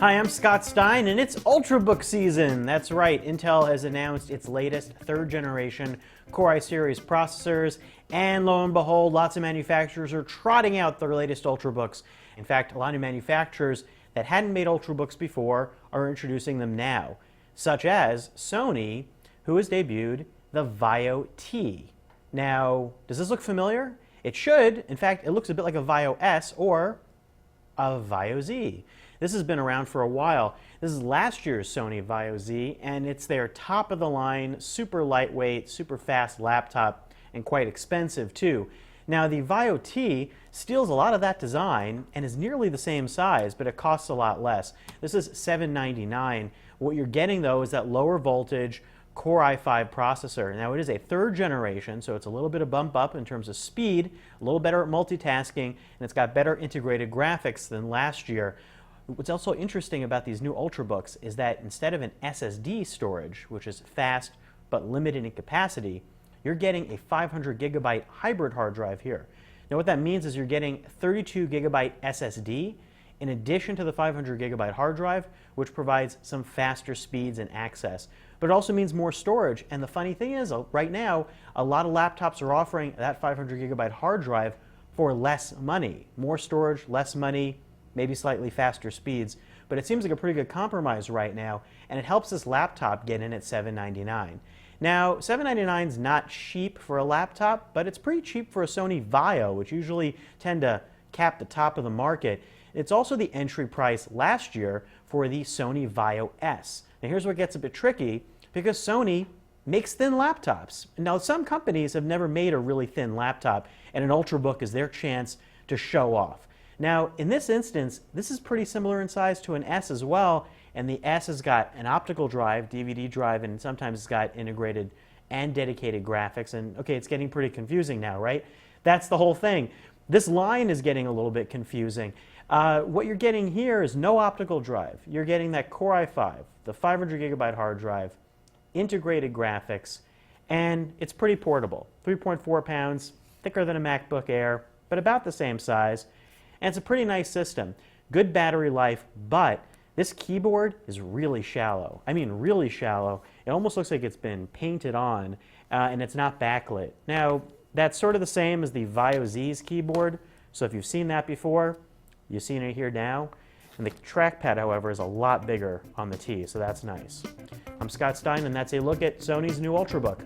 Hi, I'm Scott Stein, and it's ultrabook season. That's right, Intel has announced its latest third-generation Core i series processors, and lo and behold, lots of manufacturers are trotting out their latest ultrabooks. In fact, a lot of manufacturers that hadn't made ultrabooks before are introducing them now, such as Sony, who has debuted the Vaio T. Now, does this look familiar? It should. In fact, it looks a bit like a Vaio S or a Vaio Z. This has been around for a while. This is last year's Sony Vaio Z, and it's their top-of-the-line, super lightweight, super fast laptop, and quite expensive too. Now, the Vaio T steals a lot of that design and is nearly the same size, but it costs a lot less. This is $799. What you're getting, though, is that lower voltage Core i5 processor. Now, it is a third generation, so it's a little bit of bump up in terms of speed, a little better at multitasking, and it's got better integrated graphics than last year. What's also interesting about these new ultrabooks is that instead of an SSD storage, which is fast but limited in capacity, you're getting a 500 gigabyte hybrid hard drive here. Now what that means is you're getting 32 gigabyte SSD in addition to the 500 gigabyte hard drive, which provides some faster speeds and access. But it also means more storage, and the funny thing is, right now, a lot of laptops are offering that 500 gigabyte hard drive for less money. More storage, less money, maybe slightly faster speeds, but it seems like a pretty good compromise right now, and it helps this laptop get in at $799. Now, $799 is not cheap for a laptop, but it's pretty cheap for a Sony Vaio, which usually tend to cap the top of the market. It's also the entry price last year for the Sony Vaio S. Now here's where it gets a bit tricky, because Sony makes thin laptops. Now some companies have never made a really thin laptop, and an ultrabook is their chance to show off. Now, in this instance, this is pretty similar in size to an S as well, and the S has got an optical drive, DVD drive, and sometimes it's got integrated and dedicated graphics, and okay, it's getting pretty confusing now, right? That's the whole thing. This line is getting a little bit confusing. What you're getting here is no optical drive. You're getting that Core i5, the 500 gigabyte hard drive, integrated graphics, and it's pretty portable. 3.4 pounds, thicker than a MacBook Air, but about the same size. And it's a pretty nice system. Good battery life, but this keyboard is really shallow. I mean really shallow. It almost looks like it's been painted on, and it's not backlit. Now, that's sort of the same as the Vaio Z's keyboard, so if you've seen that before, you've seen it here now. And the trackpad, however, is a lot bigger on the T, so that's nice. I'm Scott Stein, and that's a look at Sony's new ultrabook.